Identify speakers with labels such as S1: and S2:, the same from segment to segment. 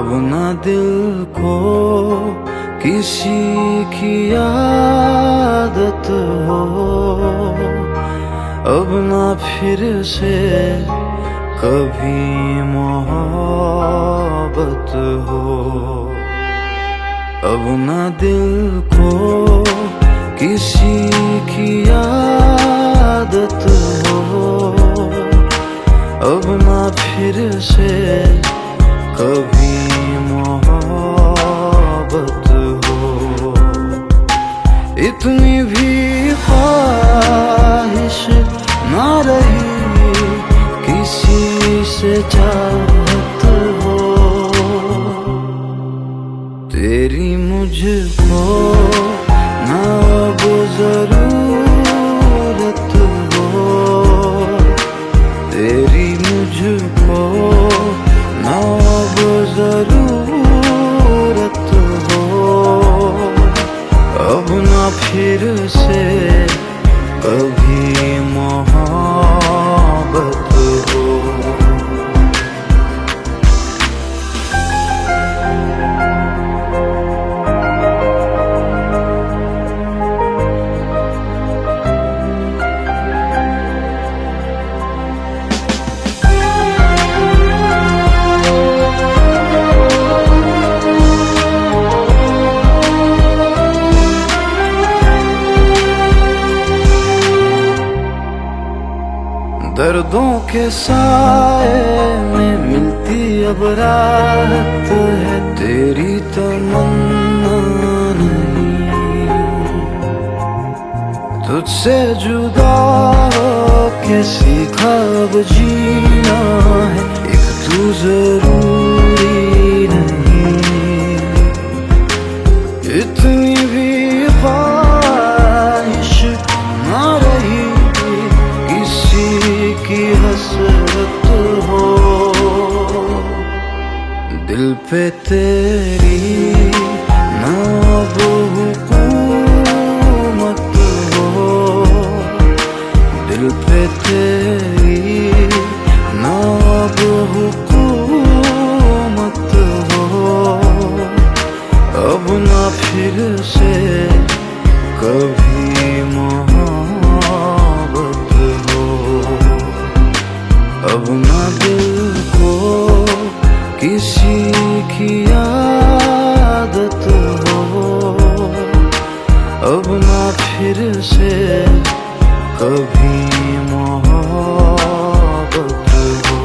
S1: अब ना दिल को किसी की आदत हो, अब ना फिर से कभी मोहब्बत हो। अब ना दिल को किसी की आदत हो, अब ना फिर से कभी मोहब्बत हो। इतनी भी ख्वाहिश ना रही किसी से चाहत हो, तेरी मुझको ना अब जरूरत हो, तेरी मुझको ना अब जरूरत हो, अब ना फिर से कभी मोहब्बत हो। दर्दों के साए में मिलती अब राहत है, तेरी तमन्ना नहीं। तुझसे जुदा के सीखा अब जीना है, एक तू जरूरी नहीं। इतनी भी ख्वाहिश ना रही की हसरत हो, दिल पे तेरी ना अब हुकूमत हो, दिल पे तेरी ना अब हुकूमत हो, अब ना फिर से कभी मोहब्बत हो। अब ना दिल को किसी की आदत हो, अब ना फिर से कभी मोहब्बत हो।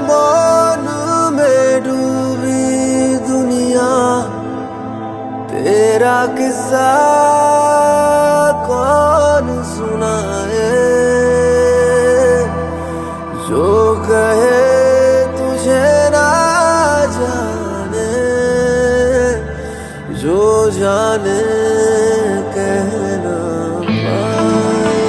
S2: मौन में डूबी दुनिया, तेरा किस्सा कौन सुनाए। जो कहे तुझे ना जाने, जो जाने कहना पाए।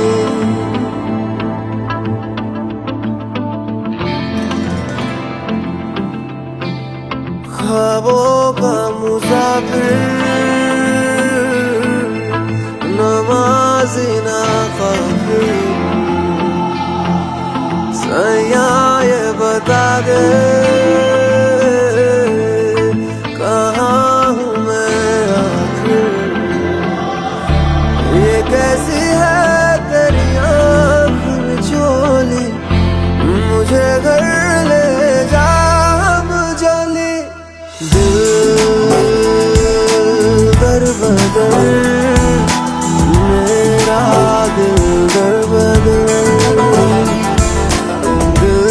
S2: ख्वाबों का मुसाफिर, नमाज़ी ना काफिर, सैया ये बता दे कहाँ हूँ मैं आखिर। ये कैसी है तेरी आँख में चोली, मुझे घर ले जा जली। दिल दरबदर मेरा दिल दरबदर, दिल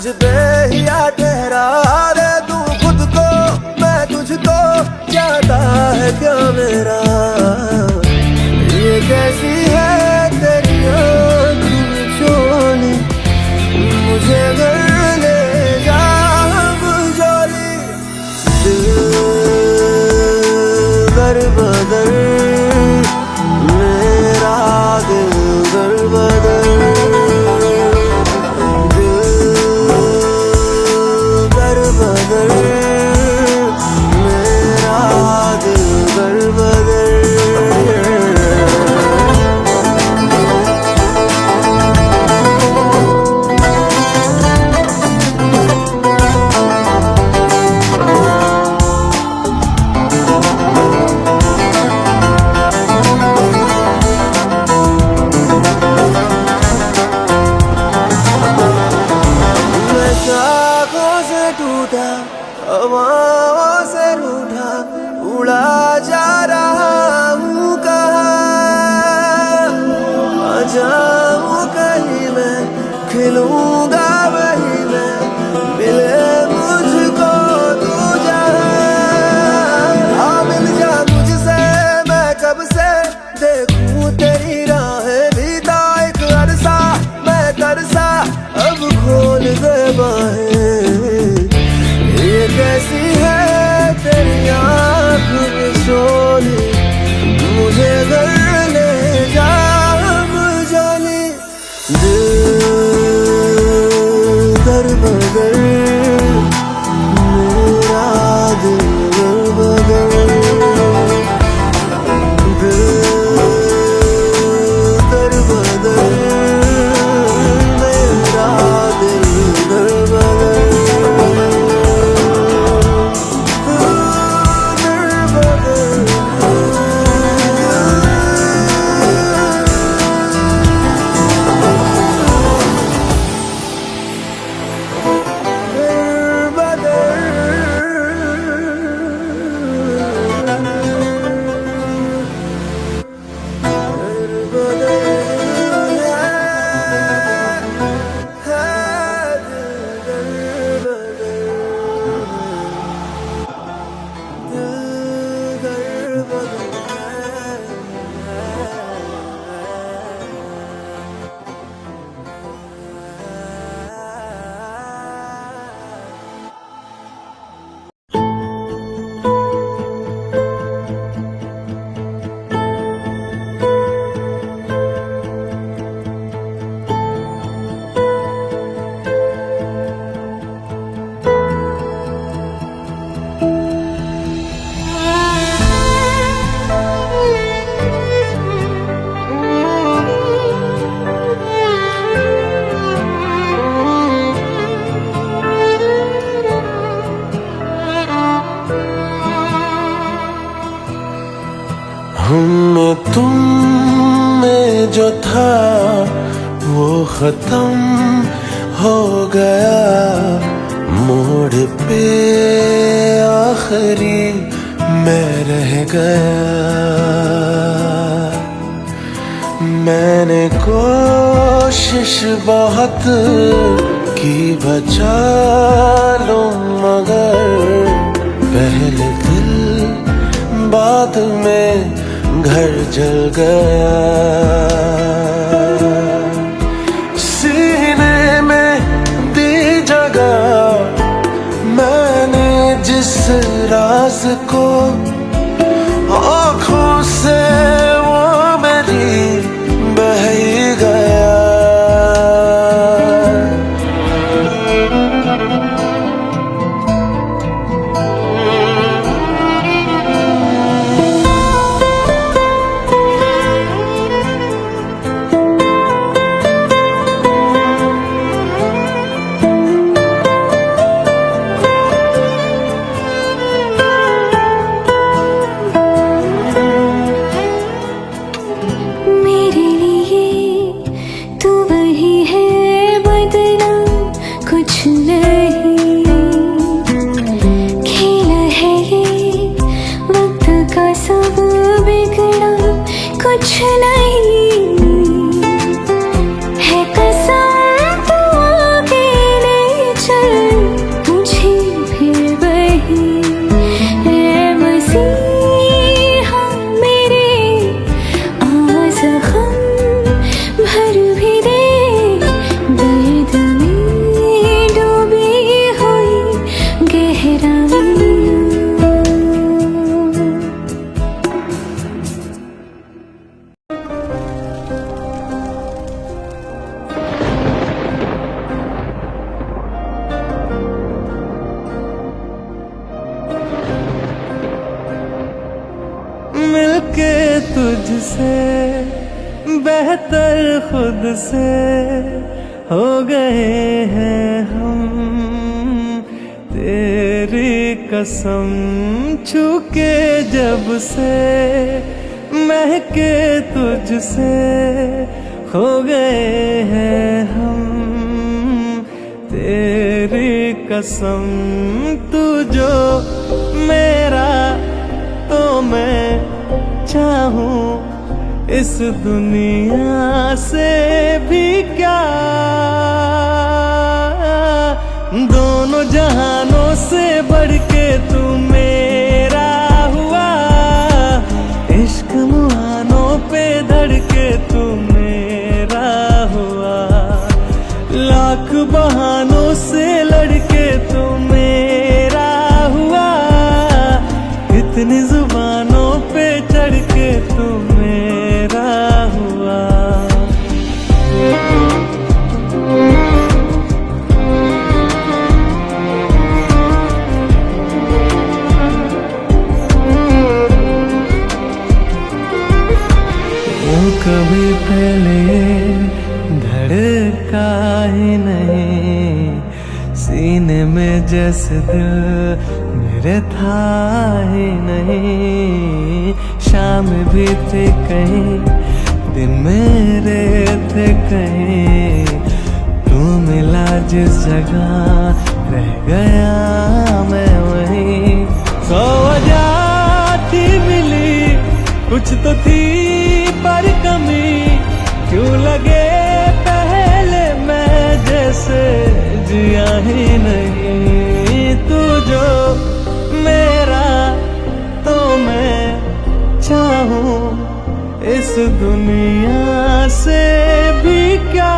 S2: तुझ पे ही आ ठहरा दे तू खुद को, मैं तुझको चाहता है क्या मेरा। ये कैसी है तेरी आँख में चोली, मुझे घर ले जा हम जोली। दिल दर बदर मेरा दिल दर बदर, दिल दर बदर मेरा दिल दर बदर। टूटा हवाओं से रूठा उड़ा जा रहा हूँ कहाँ, आ जाऊँ कहीं मैं खिलूँगा वहीं मैं, मिले मुझको तू जहाँ। हाँ मिल जा मुझसे, मैं कब से देखूँ तेरी राहें, बीता एक अरसा मैं तरसा अब खोल दे बाहें। ये कैसी है तेरी आँख में सोली, मुझे घर ले जा हम जोली। दिल दर बदर मेरा दिल दर बदर, दिल दर बदर मेरा दिल दर बदर।
S1: हम तुम में जो था वो खत्म हो गया, मोड़ पे आखिरी मैं रह गया। मैंने कोशिश बहुत की बचा लूं मगर पहले दिल बाद में घर जल गया। सीने में दी जगह मैंने जिस राज को, आँखों से वो मेरी बह ही गया। तुझसे बेहतर खुद से हो गए हैं हम। तेरी कसम छू के जब से महके तुझसे खो गए हैं हम। तेरी कसम तू जो मेरा तो मैं चाहूं इस दुनिया से भी क्या। दोनों जहानों से बढ़ के तू मेरा हुआ। इश्क मुहानों पे धड़ के तू मेरा हुआ। लाख बहानों से लड़के तू मेरा हुआ। कितनी जुबानों पे चढ़ के तू मेरा हुआ। वो कभी पहले धड़का ही नहीं सीने में जैसे दिल मेरे था ही नहीं। शाम भी थे कहीं दिन मेरे थे कहीं। तू मिला जिस जगह रह गया मैं वहीं। सौ वजह थी मिली कुछ तो थी पर कमी। क्यों लगे पहले मैं जैसे जिया ही नहीं। तू जो मेरा तो मैं चाहूं इस दुनिया से भी क्या।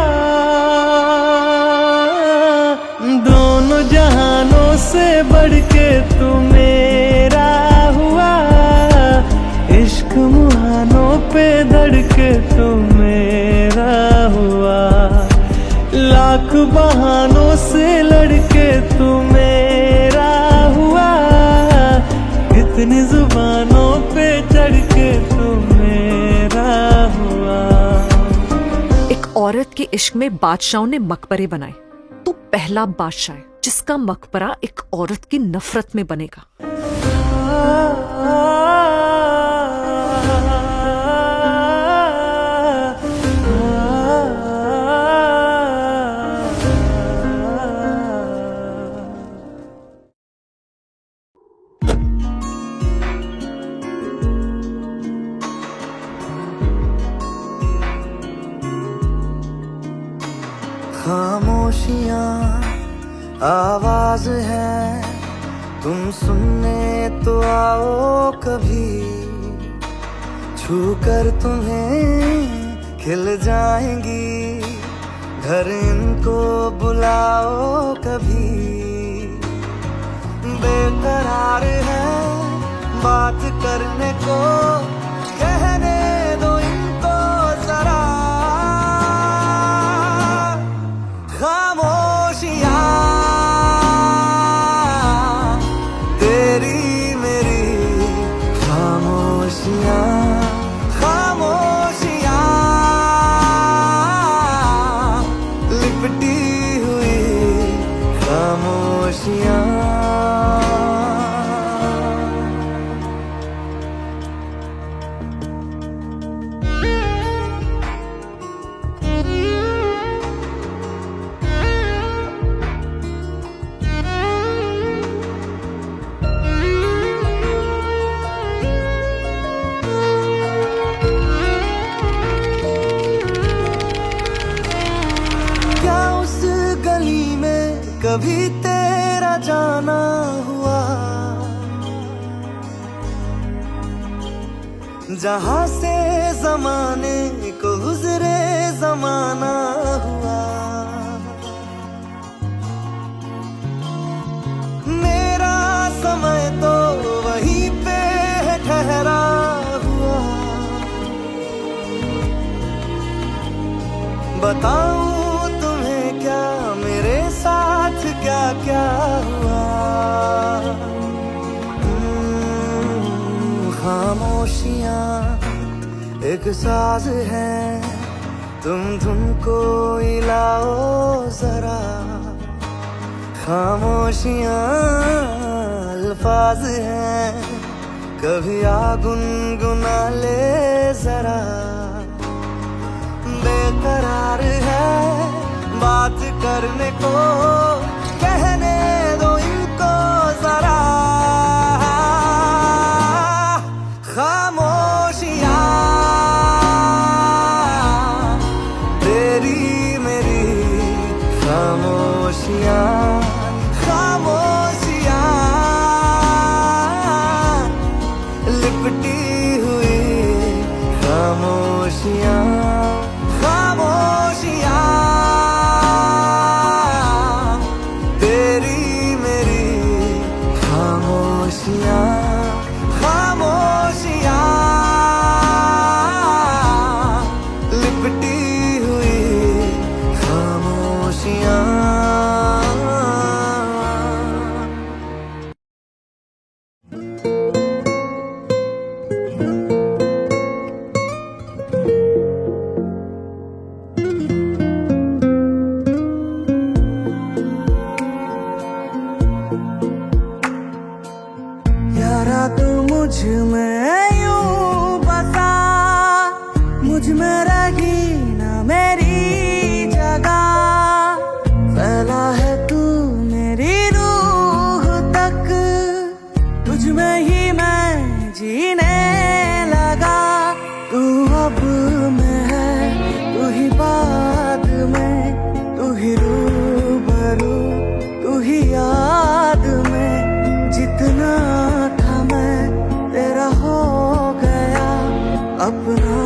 S1: दोनों जहानों से बढ़ के तू मेरा हुआ। इश्क मुहानों पे धड़ के तू मेरा हुआ। लाख बहानों से लड़के तू मेरा हुआ। कितनी जुबानों पे चढ़ के तू मेरा हुआ।
S3: एक औरत के इश्क में बादशाहों ने मकबरे बनाए। तू पहला बादशाह है जिसका मकबरा एक औरत की नफरत में बनेगा।
S2: खामोशियाँ आवाज है तुम सुनने तो आओ कभी। छू कर तुम्हें खिल जाएंगी घर इनको बुलाओ कभी। बेकरार है बात करने को कहने दो इनको जरा। खामोशियाँ तेरी मेरी खामोशियाँ। खामोशियाँ लिपटी हुई खामोशियाँ। कभी तेरा जाना हुआ जहां से जमाने को गुजरे जमाना हुआ। मेरा समय तो वहीं पे ठहरा हुआ। बताऊं तुम्हें क्या मेरे साथ क्या क्या हुआ। खामोशियाँ एक साज है, तुम धुन को हिलाओ जरा, खामोशियां अल्फाज हैं, कभी आ गुनगुना ले जरा। बेकरार है बात करने को, कहने दो इनको जरा, खामोशियां तेरी मेरी, खामोशियां खामोशियां लिपटी हुई, खामोशियां खामोशियां तेरी मेरी, खामोशियां खामोशियां लिपटी हुई, खामोशियां। यारा तू मुझ में यूं बसा, मुझ में रही ना मेरी जगह, फैला है तू मेरी रूह तक, तुझ में ही मैं जीने लगा। तू अब में है, तू ही बाद में, तू ही रूबरू, तू ही याद में, जितना था मैं तेरा हो गया, अपना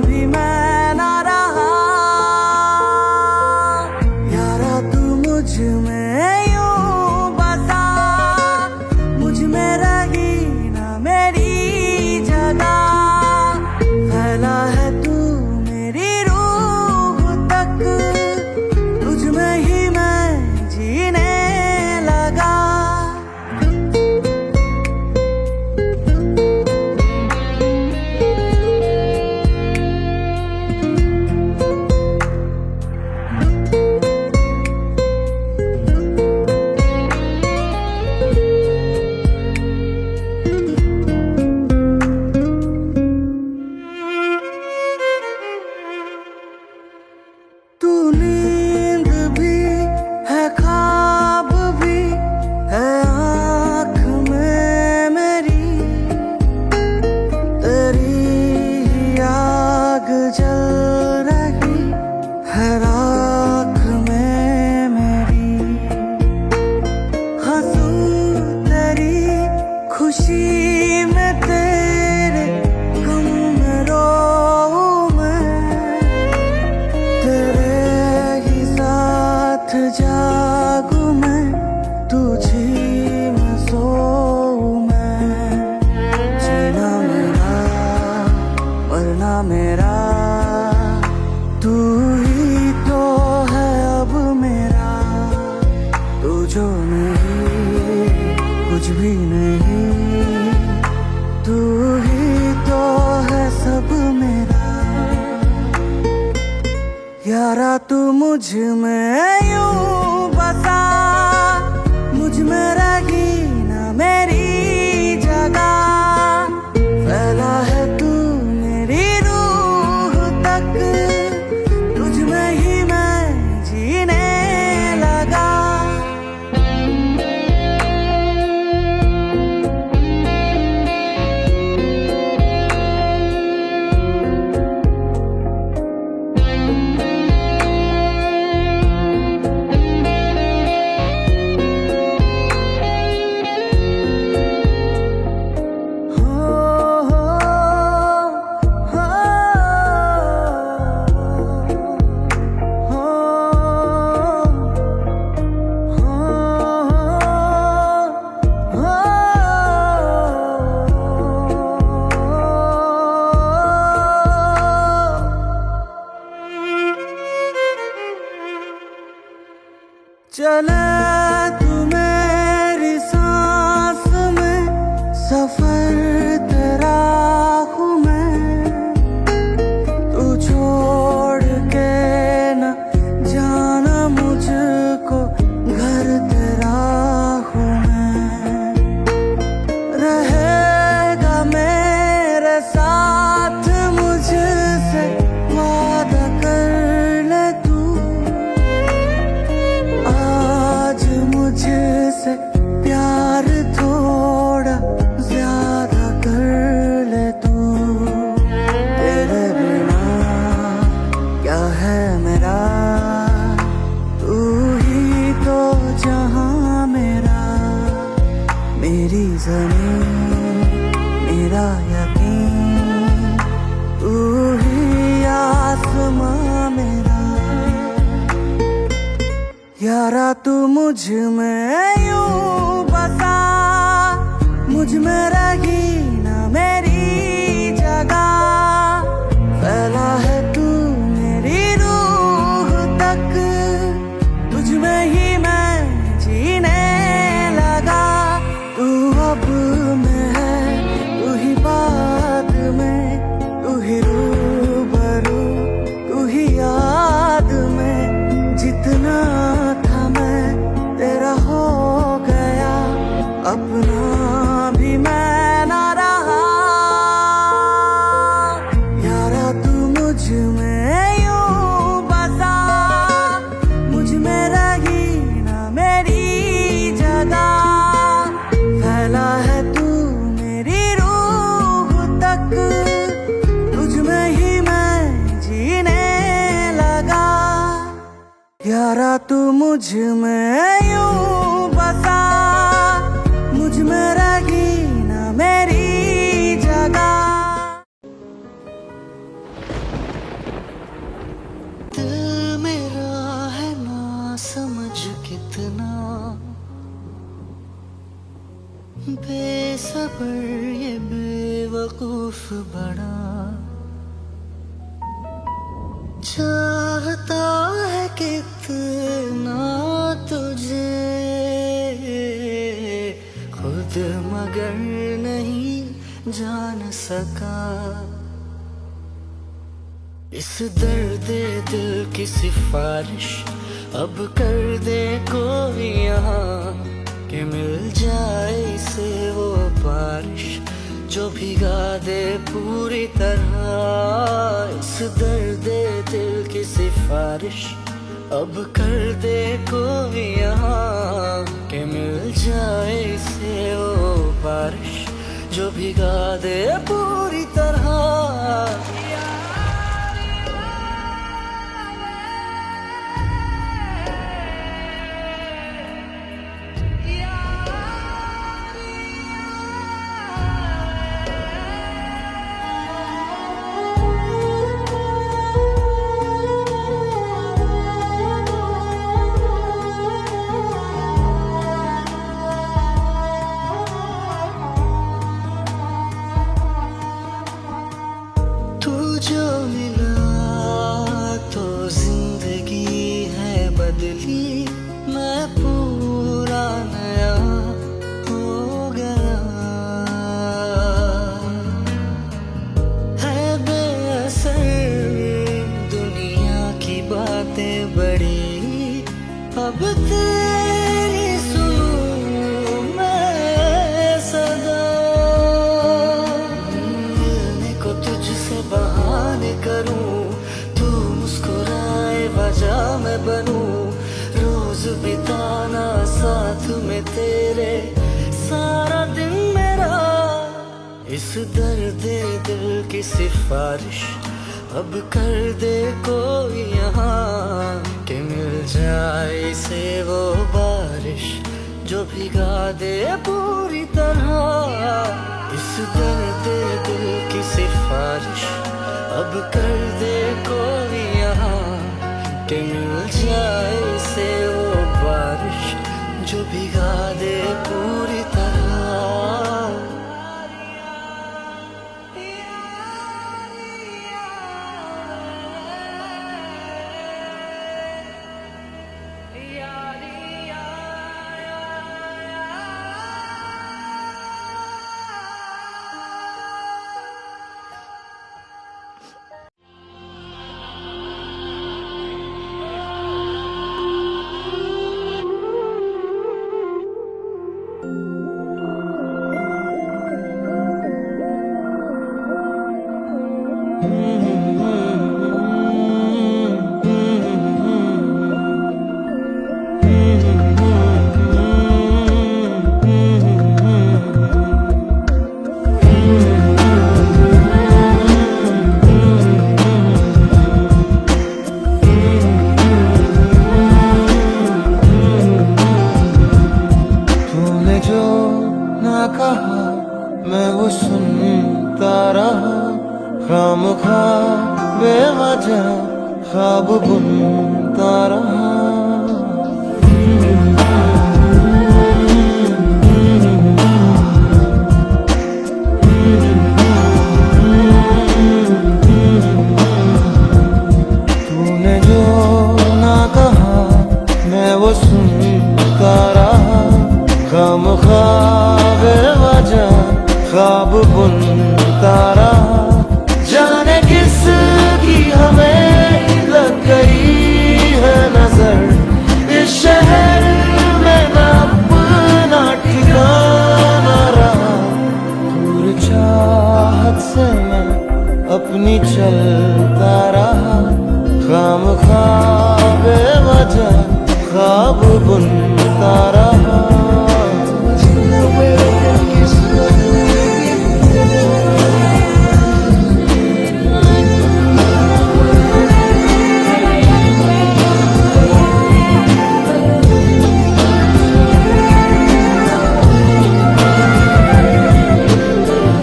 S2: भी मैं ना रहा। यारा तू मुझ में यूं बसा, मुझ में रही ना मेरी जगह, फैला है तू मेरी रूह तक, तुझ में ही मैं जीने लगा। तू नींद भी है, ख्वाब भी है आँख में मेरी, तेरी ही आग जल रही है राख में मेरी। हंसूं तेरी खुशी में, तेरे गम में रोऊं मैं, तेरे ही साथ जागूं मैं, तुझी में सोऊं मैं। जीना मेरा मरना मेरा, तू ही तो है अब मेरा, तू जो नहीं कुछ भी नहीं, तू ही तो है सब मेरा। यारा तू मुझ में यूं बसा, मुझ में रही ना मेरी जगह, फैला है तू मेरी रूह तक, तुझ में ही मैं जीने लगा। ज़मीं मेरा यकीन, तू ही आसमां मेरा। यारा तू मुझ में यूं बसा, मुझ में रही ना मेरी जगह। फैला है तू मेरी रूह तक, तुझ में ही मैं जीने लगा। तू अब में है, तू ही बाद में, तू ही रूबरू, तू ही याद में। जितना था मैं तेरा हो गया, अपना भी मैं ना रहा। यारा तू मुझ में यूं बसा, मुझ में रही ना मेरी जगह। फैला है तू मेरी रूह तक, तुझ में ही मैं जीने लगा। यारा तू मुझ में यूं बसा, मुझ में रही ना मेरी जगह। दिल मेरा है ना समझ कितना बेसब्र, ये बेवकूफ बड़ा। चाहता है कितना तुझे खुद, मगर नहीं जान सका। इस दर्द दिल की सिफारिश अब कर दे कोई यहाँ, कि मिल जाए इसे वो बारिश जो भिगा दे पूरी तरह। इस दर्द दिल की सिफारिश अब कर दे कोई यहाँ, कि मिल जाए इसे वो बारिश जो भिगा दे पूरी तरह। तू जो मिला तो जिंदगी है बदली, मैं पूरा नया हो गया। है बेअसर दुनिया की बातें बड़ी, अब तेरी सुनूं मैं सदा। मिलने को तुझसे बहाने करूं, तू मुस्कुराए वजह मैं बनूं। रोज बिताना साथ में तेरे सारा दिन मेरा। इस दर्द दिल की सिफारिश अब कर दे कोई यहाँ, कि मिल जाए इसे वो बारिश जो भिगा दे पूरी तरह। इस दर्द दिल की सिफारिश अब कर दे कोई यहाँ, कि मिल जाए इसे वो बारिश जो भिगा दे पूरी तरह।
S1: ना कहा मैं वो सुनता रहा, खामखा बेवजह ख्वाब बुनता रहा। तूने जो ना कहा मैं वो सुनता रहा, खामखा बेवजह ख्वाब बुनता रहा। जाने किस की हमें लग गई है नजर, इस शहर में ना अपना ठिकाना रहा। दूर चाहत से मैं अपनी चलता रहा, खामखा बेवजह ख्वाब बुनता रहा।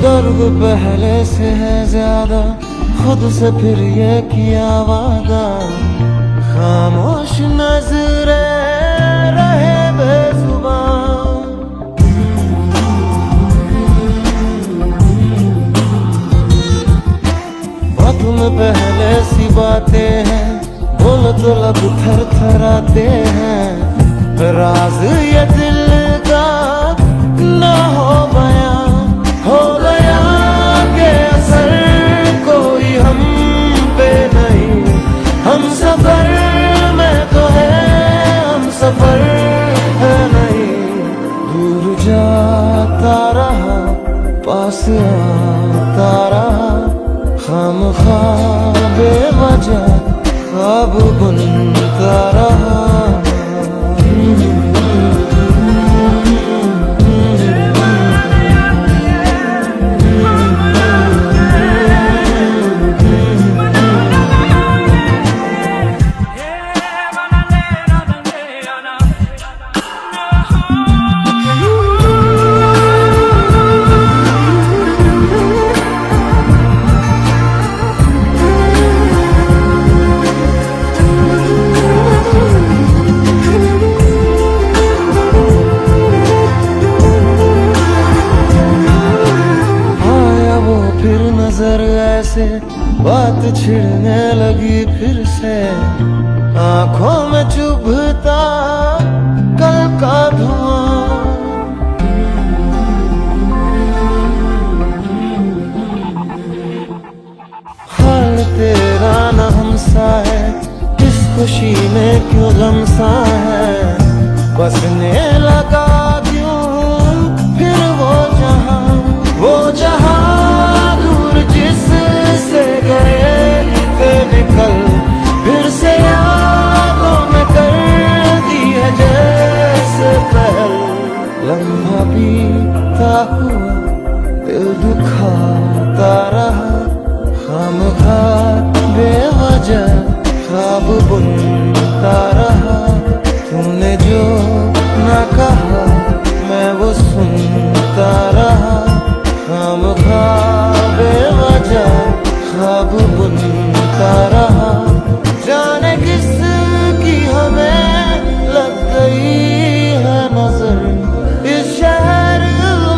S1: दर्द पहले से है ज्यादा, खुद से फिर ये किया वादा। खामोश नजरे रहे बेजुबान, वक्त में पहले सी बातें हैं, बोल तो लब थर थराते हैं। राज ये दिल का ना हो गया के असर कोई हम पे नहीं। हम सफर में तो है, हम सफर है नहीं। दूर जाता रहा, पास आता रहा, खामखा बेवजह ख्वाब बुनता रहा। नजर ऐसे बात छिड़ने लगी फिर से, आंखों में चुभता कल का धुआं। हाल तेरा न हमसा है, इस खुशी में क्यों गम सा है। बसने लगा क्यों फिर वो जहां दूर जिससे गए थे निकल, फिर से यादों में कर दी है जैसे पहल। लम्हा बीता हुआ दिल दुखाता रहा, खामखा बेवजह ख्वाब बुनता रहा। तूने जो ना कहा मैं वो सुनता रहा, खामखा बेवजह ख्वाब बुनता रहा। जाने किस की हमें लग गई है नजर, इस शहर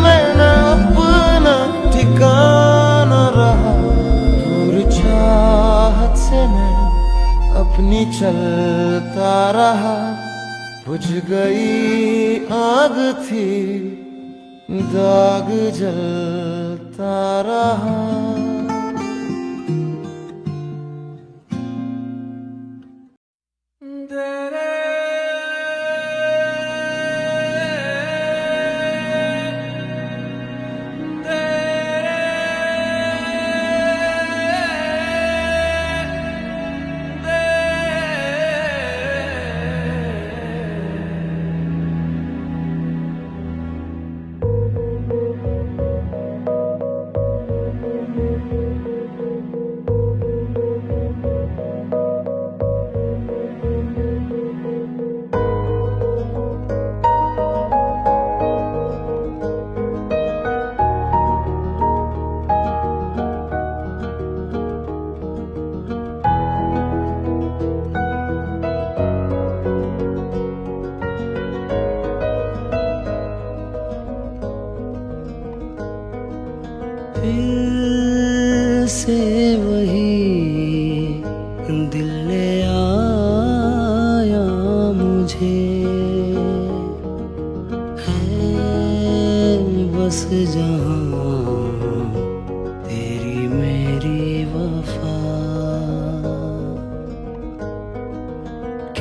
S1: में न अपना ठिकाना रहा। दूर चाहत से मैं अपनी चलता रहा, बुझ गई आग थी दाग जलता रहा। फिर से वही दिल ले आया मुझे, है बस जहाँ तेरी मेरी वफा।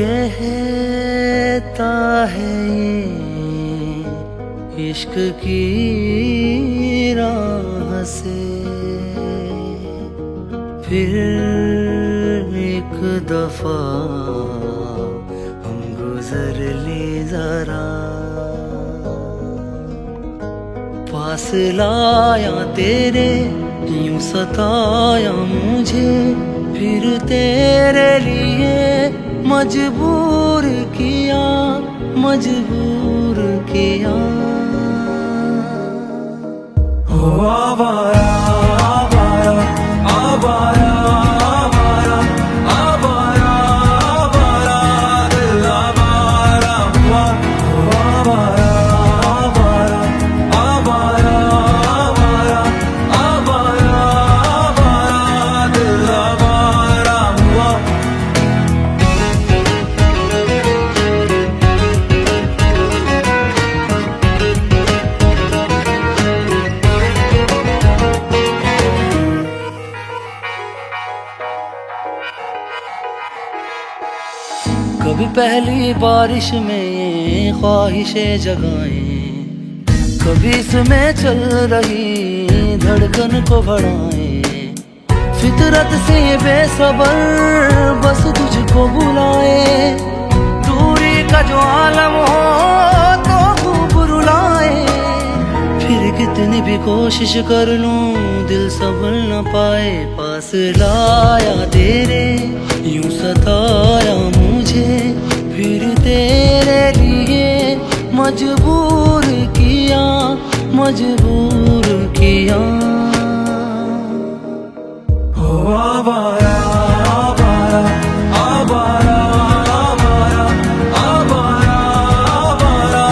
S1: कहता है ये इश्क की राह से, फिर एक दफा हम गुजर ले जरा। पास लाया तेरे यूं सताया मुझे, फिर तेरे लिए मजबूर किया, मजबूर किया।
S2: हो आवारा आवारा आवारा आवारा आवारा आवारा दिल आवारा हुआ। हो आवारा आवारा आवारा आवारा आवारा आवारा दिल आवारा हुआ।
S1: कभी पहली बारिश में ये ख्वाहिशें जगाएं, कभी इसमें चल रही धड़कन को बढ़ाएं। फितरत से बेसबर बस तुझको बुलाए, दूरी का जो आलम हो तो खूब रुलाए। फिर कितनी भी कोशिश कर लूं दिल संभल न पाए। पास लाया तेरे यूं सताया मुझे, फिर तेरे लिए मजबूर किया, मजबूर किया।
S2: हो आवारा आवारा आवारा आवारा आवारा आवारा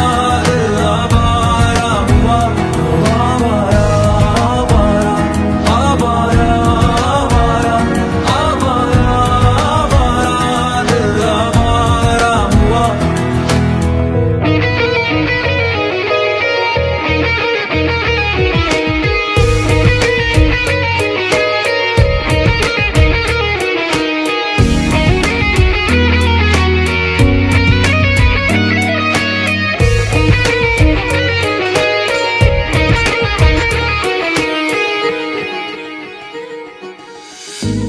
S2: दिल आवारा हुआ। हो आवारा आवारा आवारा आवारा आवारा आवारा दिल आवारा हुआ।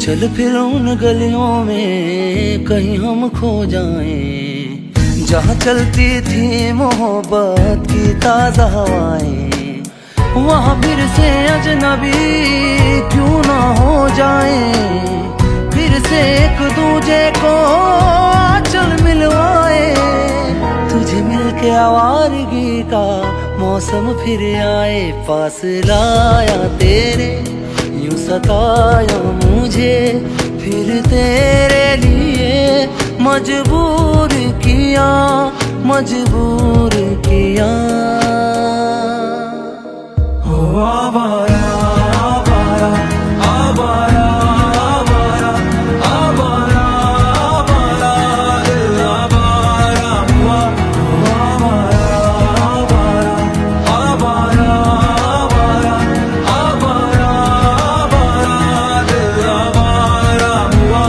S1: चल फिर उन गलियों में कहीं हम खो जाएं, जहाँ चलती थी मोहब्बत की ताज़ा हवाएं। वहाँ फिर से अजनबी क्यों ना हो जाएं, फिर से एक दूजे को चल मिलवाए। तुझे मिलके आवारगी का मौसम फिर आए। पास लाया तेरे यूं सताया मुझे, फिर तेरे लिए मजबूर किया, मजबूर किया।
S2: हो आवारा आवारा आवारा आवारा आवारा आवारा दिल आवारा हुआ। हो आवारा आवारा आवारा आवारा आवारा आवारा दिल आवारा हुआ।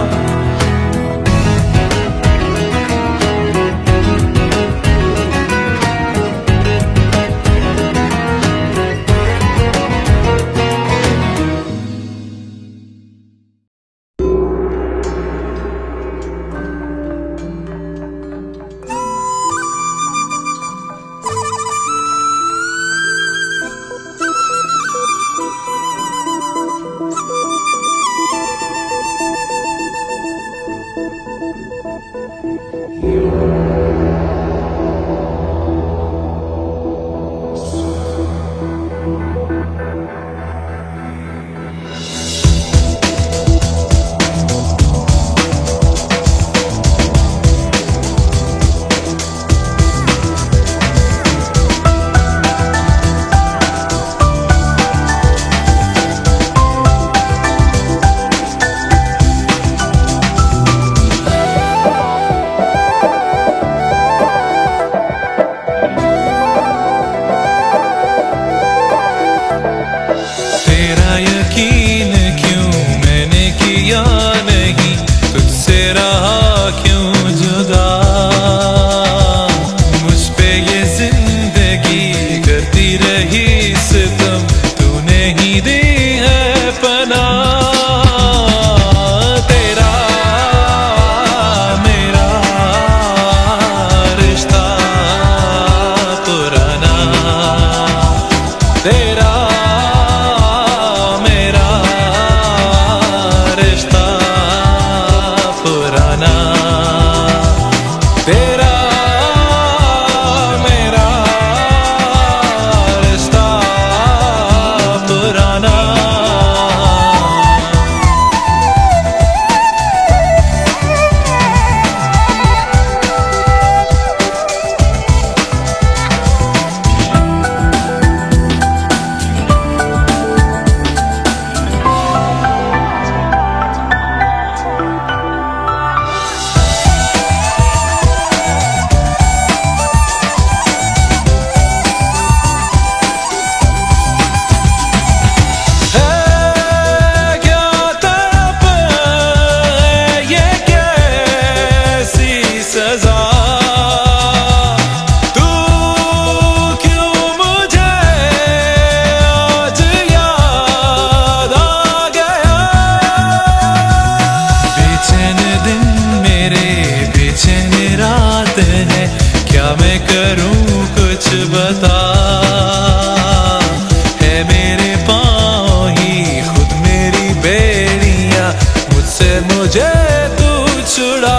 S4: है मेरे पाँव ही खुद मेरी बेड़ियां, मुझसे मुझे तू छुड़ा।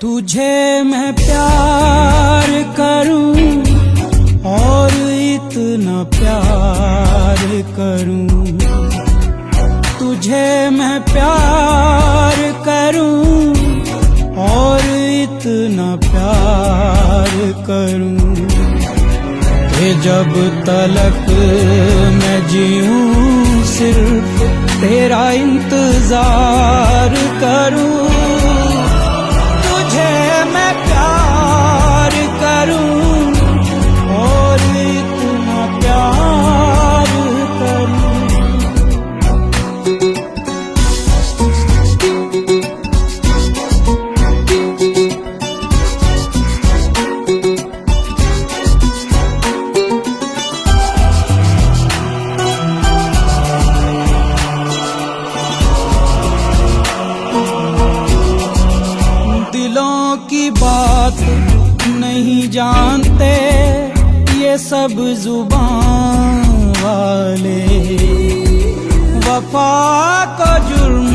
S5: तुझे मैं प्यार करूं और इतना प्यार करूं, तुझे मैं प्यार करूं और इतना प्यार करूं कि जब तलक मैं जीऊं सिर्फ तेरा इंतजार करूं। मैं प्यार करूं और इतना प्यार करूं। दिलों की बात नहीं जानते ये सब जुबान वाले, वफा को जुर्म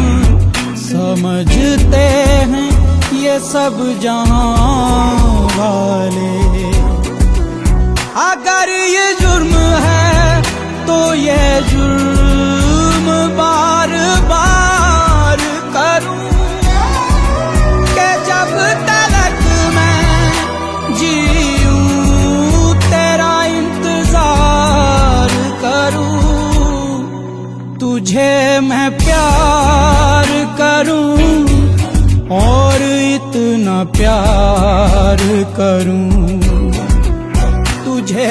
S5: समझते हैं ये सब जहां वाले। अगर ये जुर्म है तो ये जुर्म बार बार करूं कि जब तक मैं जीऊं तेरा इंतजार करूं। तुझे मैं प्यार करूं और इतना प्यार करूं। तुझे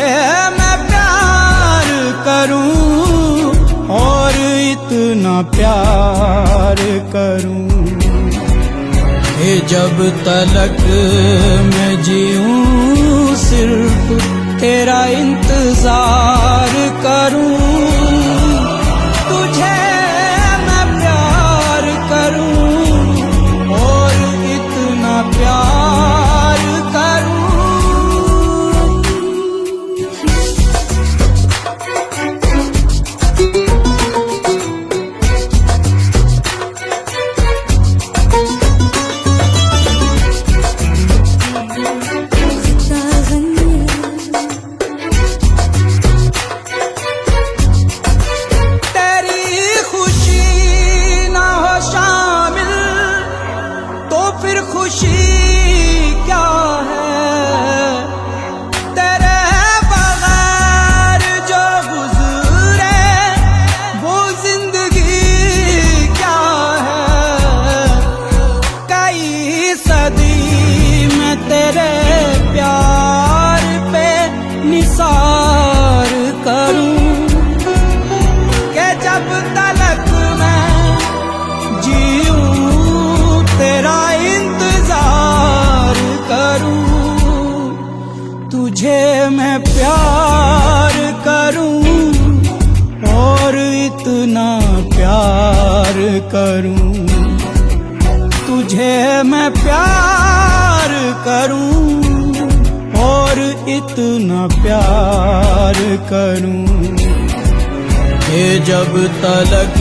S5: मैं प्यार करूं और इतना प्यार करूं कि जब तलक मैं जीऊं सिर्फ तेरा इंतजार करूं। तुझे मैं प्यार करूं और इतना प्यार करूं। तुझे मैं प्यार करूं और इतना प्यार करूं। तुझे मैं प्यार करूं और इतना प्यार करूं कि जब तलक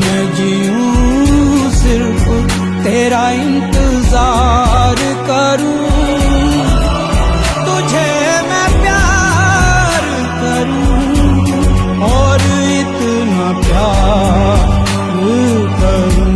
S5: मैं जीऊं सिर्फ तेरा इंतजार करूं। तुझे मैं प्यार करूं और इतना प्यार करूं।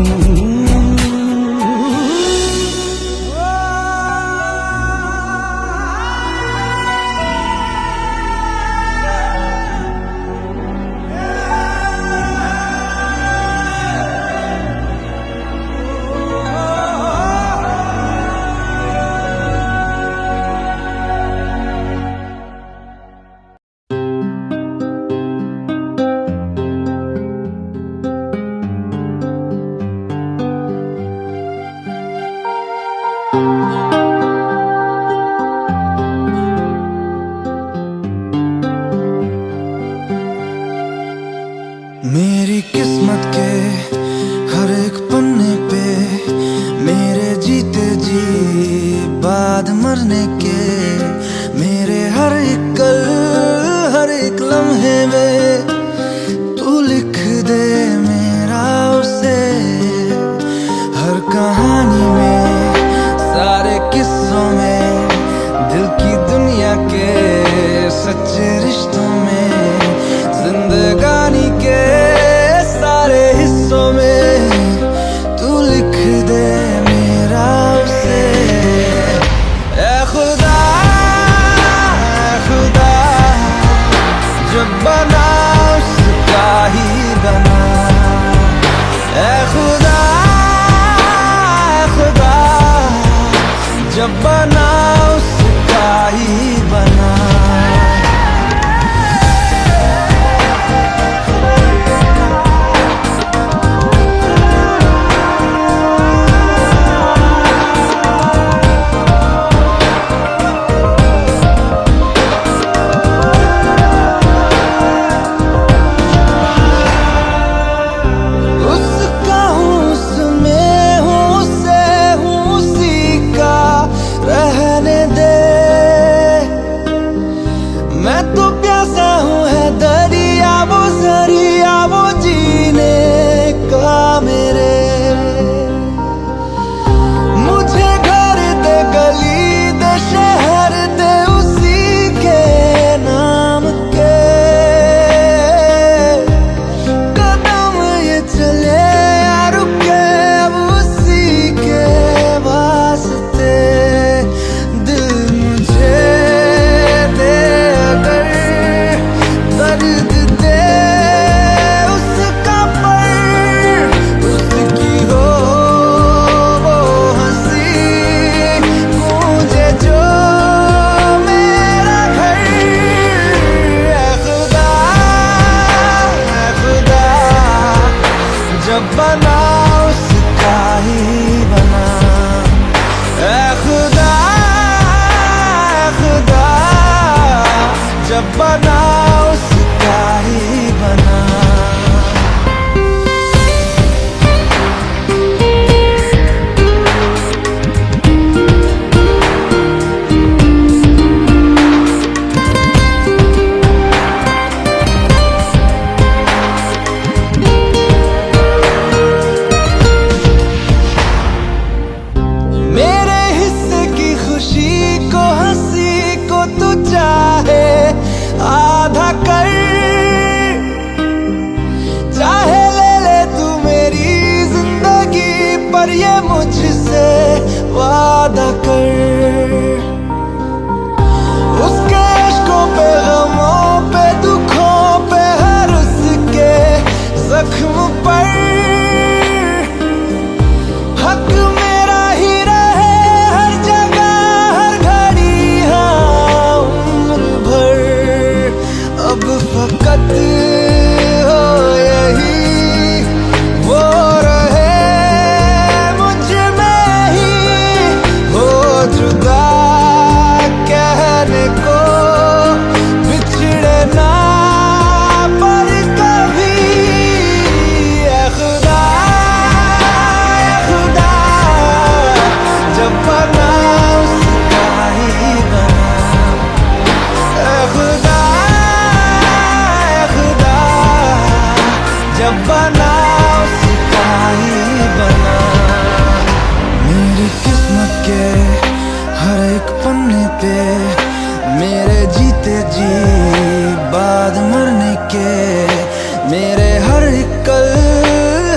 S2: मेरी किस्मत के हर एक पन्ने पे मेरे जीते जी बाद मरने के मेरे हर एक कल हर एक लम्हे में तू लिख दे मेरा उसे। हर कहानी में सारे किस्सों में दिल की दुनिया के सच्चे रिश्तों में जिंदगानी के सारे हिस्सों में तू लिख दे मेरा उसे। ऐ खुदा जब बना उसका ही बना। ऐ खुदा जब बना उसका ही बना। उसका हूँ उसमें हूँ से हूँ उसी का रह उसका ही बना। ऐ खुदा, ऐ खुदा, जब बना उसका ही बना। मेरे हिस्से की खुशी को, हंसी को तू चाहे आधा कर, चाहे ले ले तू मेरी जिंदगी, पर ये मुझसे वादा कर। उसके इश्कों पे, गमों पे, दुखों पे, हर उसके जख्म पर हक मेरा ही रहे हर जगह, हर घड़ी, हाँ उम्र भर। अब फकत हो यही वो रहे मुझ में ही, हो जुदा कहने को बिछड़े ना पर कभी। ऐ खुदा, ऐ खुदा, जब बना उसका ही बना। ऐ खुदा, ऐ खुदा, जब बना उसका ही बना। मेरी किस्मत के हर एक पन्ने पे, मेरे जीते जी बाद मरने के, मेरे हर एक कल,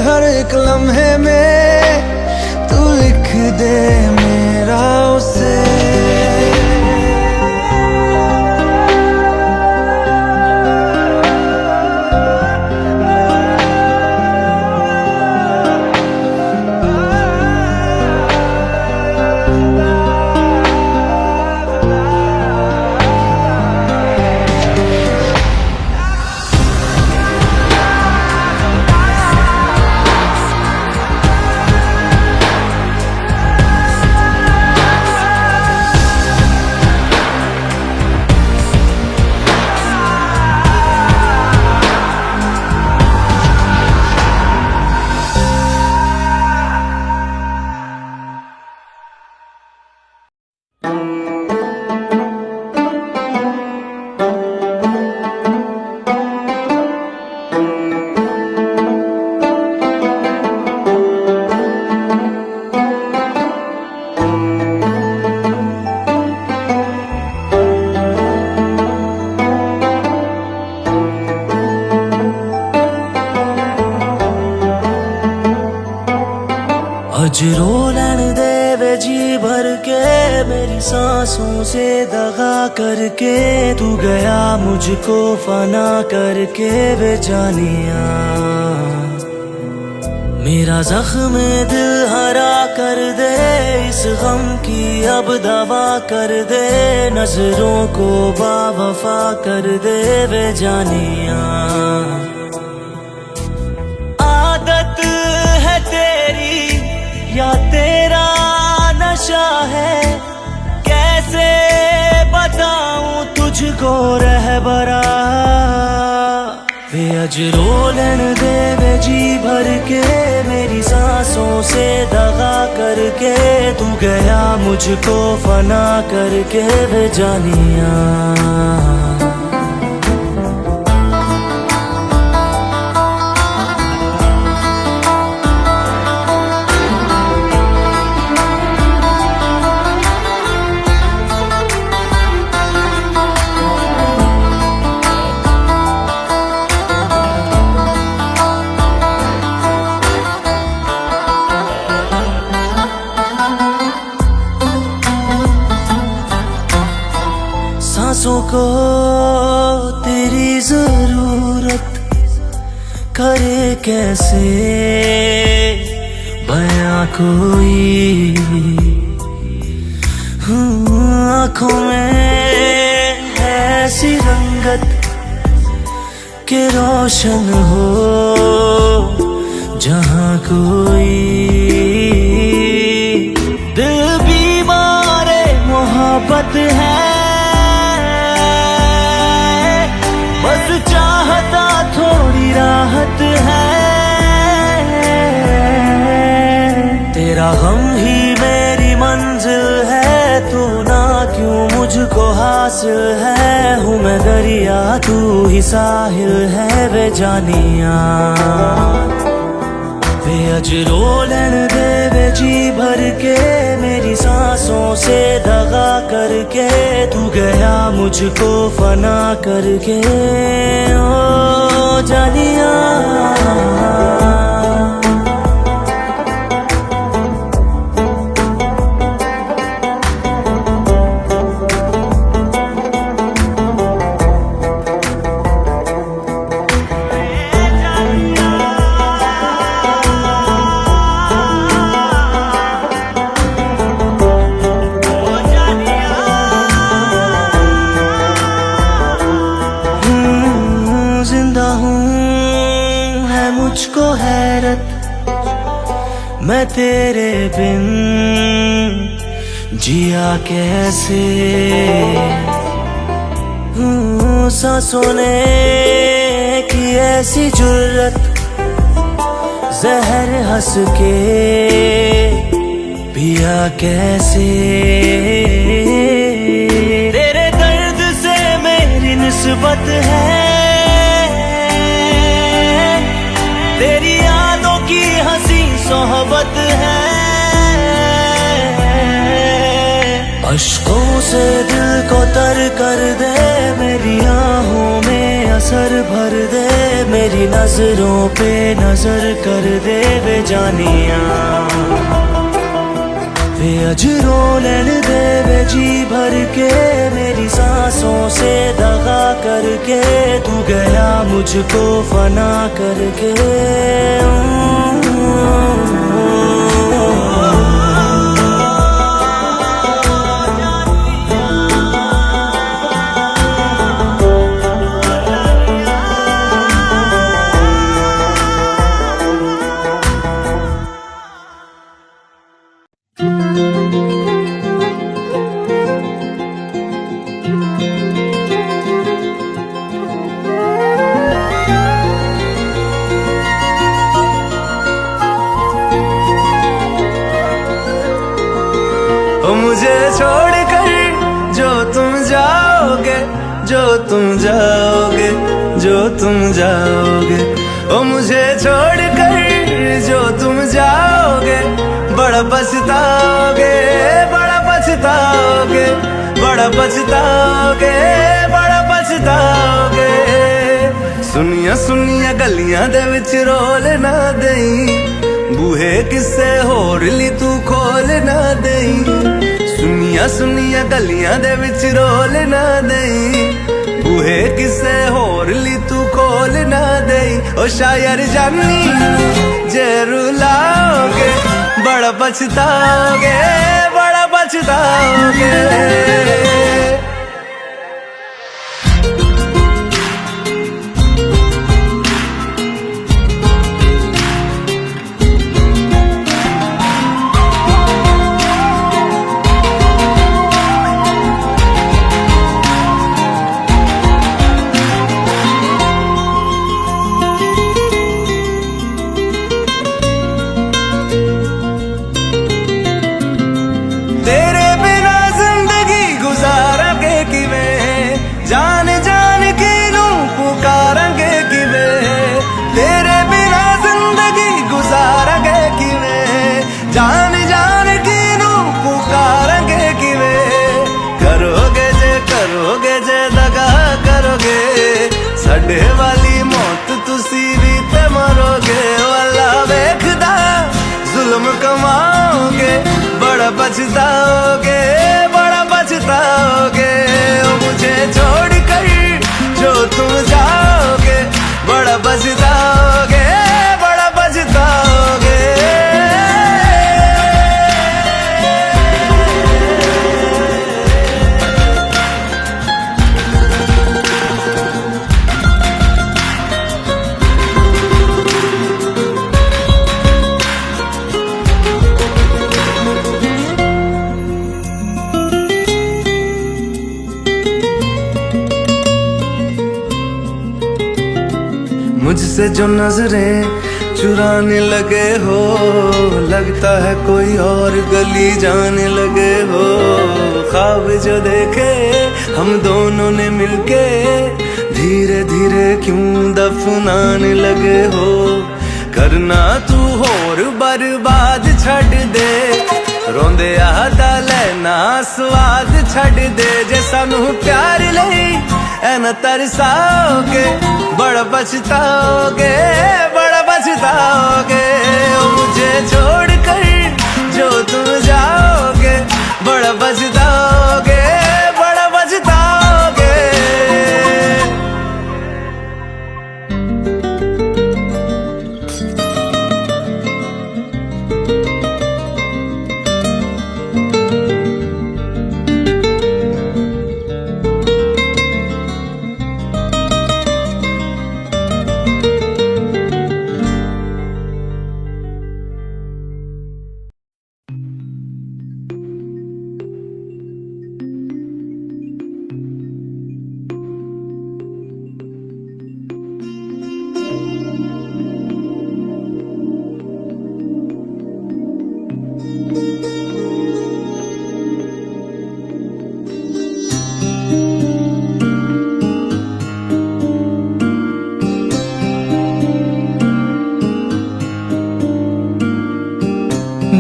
S2: हर एक लम्हे में तू लिख दे मेरा उसे।
S1: अज रो लैन दे वे जी भर के, मेरी सांसों से दगा करके, तू गया मुझको फना करके वे जानिया। मेरा जख्म दिल हरा कर दे, इस गम की अब दवा कर दे, नजरों को बावफा कर दे वे जानिया। आदत है तेरी या तेरा नशा है, कैसे बताऊं तुझको रहबरा। वे अज रो लेन दे वे जी भर के, मेरी सांसों से दगा करके, तू गया मुझको फना करके वे जानिया। सांसों को तेरी जरूरत करे कैसे बयां कोई, आँखों में ऐसी रंगत के रोशन हो जहाँ कोई दिल बीमार मोहब्बत है, बस चाहता थोड़ी राहत है। तेरा गम ही मेरी मंजिल है, तू ना क्यों मुझको हासिल है। हूँ मैं दरिया तू ही साहिल है, वे जानिया वे अजरो लैन दे वे जी भर के, मेरी सांसों से दगा करके तू गया मुझको फना करके। ओ जानिया मुझको हैरत, मैं तेरे बिन जिया कैसे। सांसों ने की ऐसी जुर्रत, जहर हंस के पिया कैसे। तेरे दर्द से मेरी निस्बत है, तेरी यादों की हंसी सोहबत है। अश्कों से दिल को तर कर दे, मेरी आहों में असर भर दे, मेरी नजरों पे नजर कर दे। वे जानिया वे अजरो लैन दे वे जी भर के, मेरी सांसों से दगा करके तू गया मुझको फना करके।
S2: मुझे छोड़कर जो तुम जाओगे, जो तुम जाओगे, जो तुम जाओगे। ओ मुझे छोड़कर जो तुम जाओगे, बड़ा पछताओगे, बड़ा पछताओगे, बड़ा पछताओगे, बड़ा पछताओगे। सुनिया सुनिया गलियां दे विच रोल ना देई, बूहे किस्से होर ली तू खोल ना देई। सुनिया सुनिया गलियां दे विच रोल ना देई, बूहे किस्से होर ली तू खोल ना देई। ओ शायर जानी जे रुलाओगे, बड़ा पछताओगे, बड़ा पछताओगे। साडे वाली मौत तुसी भी ते मरोगे, वाला वेखदा जुल्म कमाओगे, बड़ा पछताओगे, बड़ा पछताओगे। ओ मुझे छोड़ कर जो तुम जाओगे, बड़ा पछताओगे, बड़ा पछताओगे। मुझसे जो नजरें चुराने लगे हो, लगता है कोई और गली जाने लगे हो। ख्वाब जो देखे हम दोनों ने मिलके, धीरे धीरे क्यों दफनाने लगे हो। करना तू होर बर्बाद छड़ दे, रोंदे आदा लेना स्वाद छड़ दे। जे सानू प्यार लई ऐना तरसाओगे, बड़ा पछताओगे, बड़ा पछताओगे। ओ मुझे छोड़ कर जो तुम जाओगे, बड़ा पछताओगे, बड़ा पछताओगे।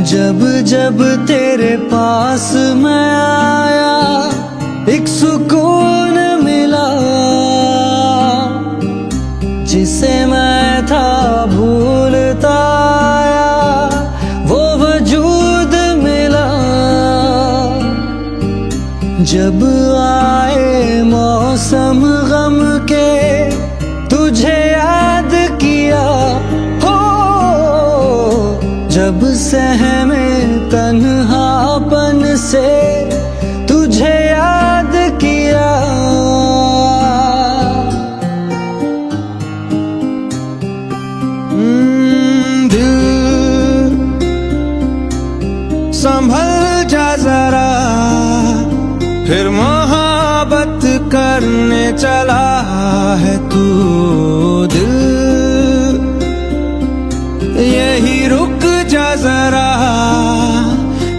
S5: जब जब तेरे पास मैं आया, एक सुकून मिला जिसे मैं था भूलता आया, वो वजूद मिला। जब आए मौसम गम के, तुझे याद किया हो। जब सहमे तन्हापन से, तुझे याद किया।
S2: दिल संभल जा जरा, फिर मोहब्बत करने चला है तू। दिल यही रुक जा जरा,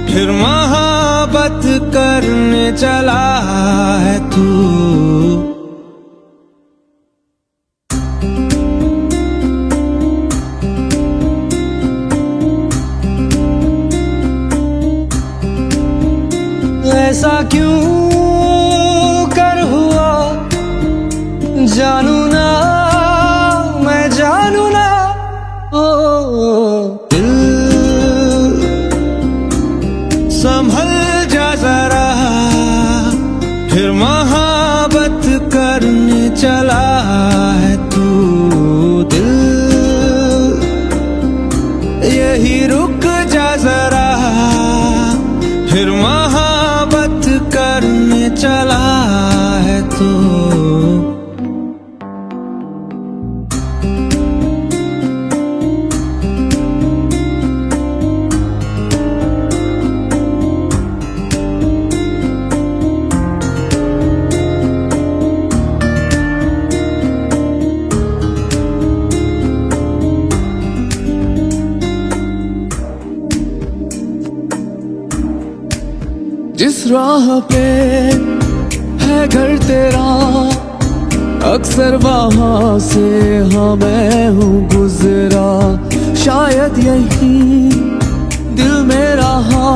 S2: फिर मोहब्बत करने चला है तू।
S5: ऐसा क्यों कर हुआ, जानू ना मैं जानू ना। ओ दिल
S2: संभल जा जरा, फिर मोहब्बत करने चला है तू। दिल यही रुक जा जरा, फिर मोहब्बत करने चला है तू।
S4: जिस राह पे है घर तेरा, अक्सर वहां से हाँ मैं हूँ गुजरा। शायद यही दिल में रहा,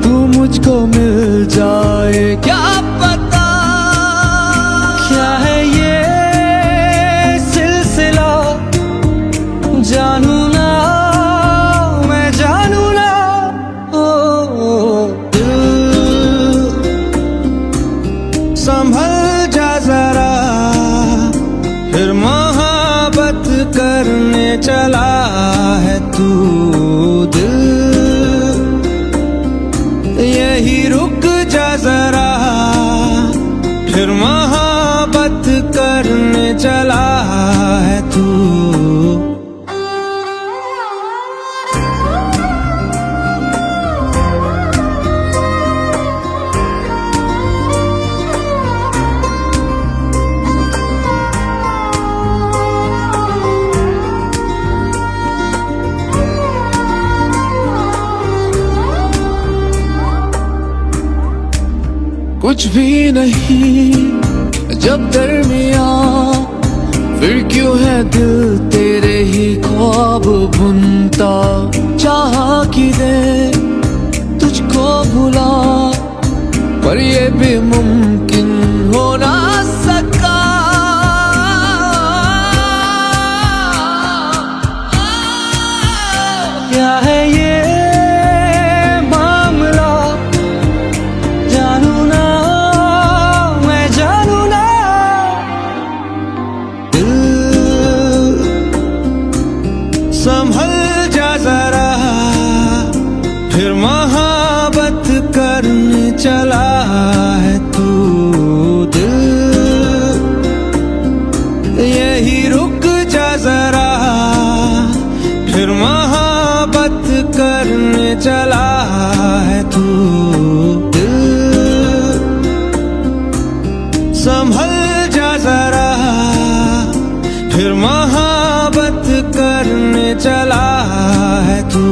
S4: तू मुझको मिल जाए क्या पता।
S5: क्या है ये सिलसिला, जानू ना मैं जानू ना। ओ दिल
S2: संभल जा जरा, फिर मोहब्बत करने चला है तू।
S4: कुछ भी नहीं जब दरमिया, फिर क्यों है दिल तेरे ही ख्वाब बुनता। चाहा कि दे तुझको भुला, पर ये भी मुमकिन हो ना सका।
S5: क्या है ये मामला, जानू ना मैं जानू ना। दिल संभल जा जरा, फिर मोहब्बत करने चला है तू। दिल यही रुक जा जरा, फिर मोहब्बत करने चला है तू। दिल संभल जा जरा, फिर मोहब्बत करने चला है तू।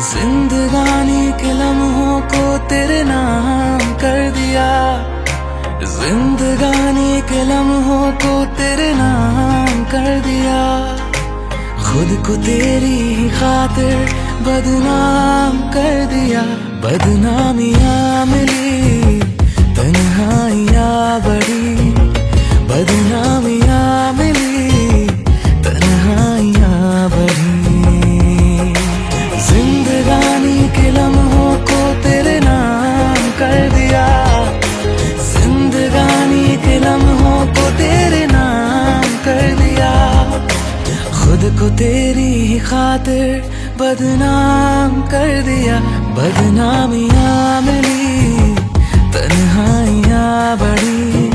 S1: जिंदगानी के लम्हों को तेरे नाम कर दिया, जिंदगानी के लम्हों को तेरे नाम कर दिया। खुद को तेरी ही खातिर बदनाम कर दिया। बदनामियाँ मिली, तन्हाइयाँ बढ़ी, बदनामियाँ मिली, तन्हाइयाँ बढ़ी। जिंदगानी के लम्हों को तेरे नाम कर दिया, जिंदगानी के लम्हों को तेरे नाम कर दिया। खुद को तेरी ही खातिर बदनाम कर दिया। बदनामियाँ मिली, तन्हाइयाँ बढ़ी,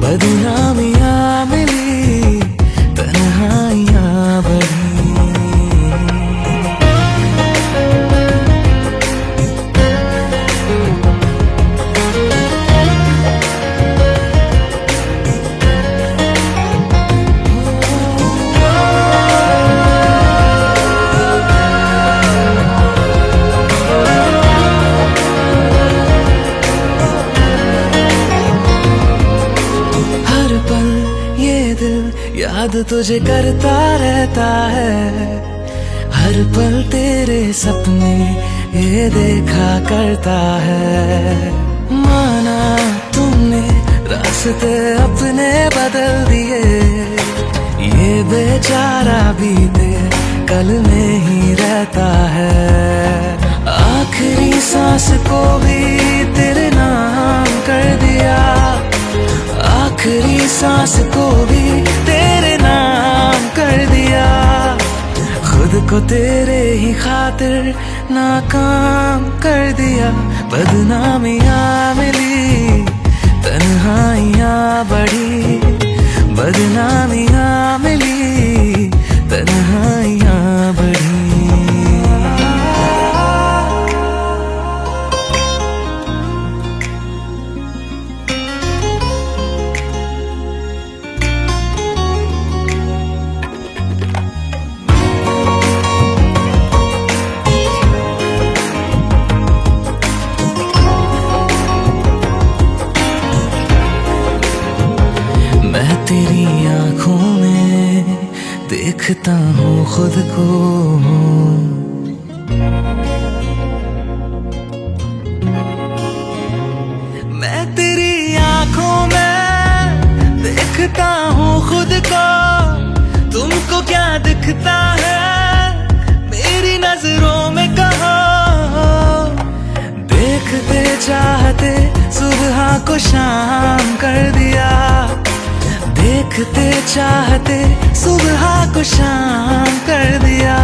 S1: बदनामियाँ मिली, तन्हाइयाँ बढ़ी। याद तुझे करता रहता है, हर पल तेरे सपने ये देखा करता है। माना तुमने रास्ते अपने बदल दिए, ये बेचारा बीते कल में ही रहता है। आखिरी सांस को भी तेरे नाम कर दिया, आखिरी सांस को भी तेरे नाम कर दिया। खुद को तेरे ही खातिर नाकाम कर दिया। बदनामियाँ मिली, तन्हाइयाँ बढ़ी, बदनामियाँ मिली, तन्हाइयाँ बढ़ी। तेरी आंखों में देखता हूँ खुद को, मैं तेरी आंखों में देखता हूँ खुद को। तुमको क्या दिखता है मेरी नजरों में कहो? चाहते सुबह को शाम कर दिया, देखते चाहते सुबह को शाम कर दिया,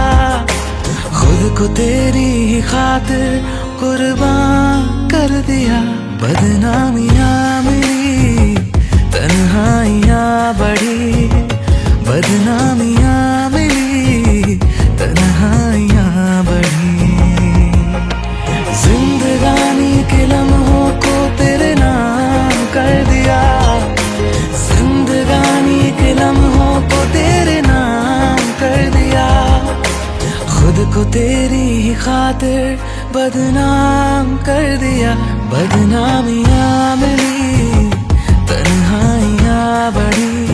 S1: खुद को तेरी ही खातिर कुर्बान कर दिया। बदनामियाँ मिली, तन्हाइयाँ बढ़ी, बदनामियाँ मिली, तन्हाइयाँ बढ़ी। जिंदगानी के लम्हों को तेरे नाम कर दिया, जिंदगानी के लम्हों को तेरे नाम कर दिया, खुद को तेरी ही खातिर बदनाम कर दिया। बदनामियाँ मिली, तन्हाइयाँ बढ़ी,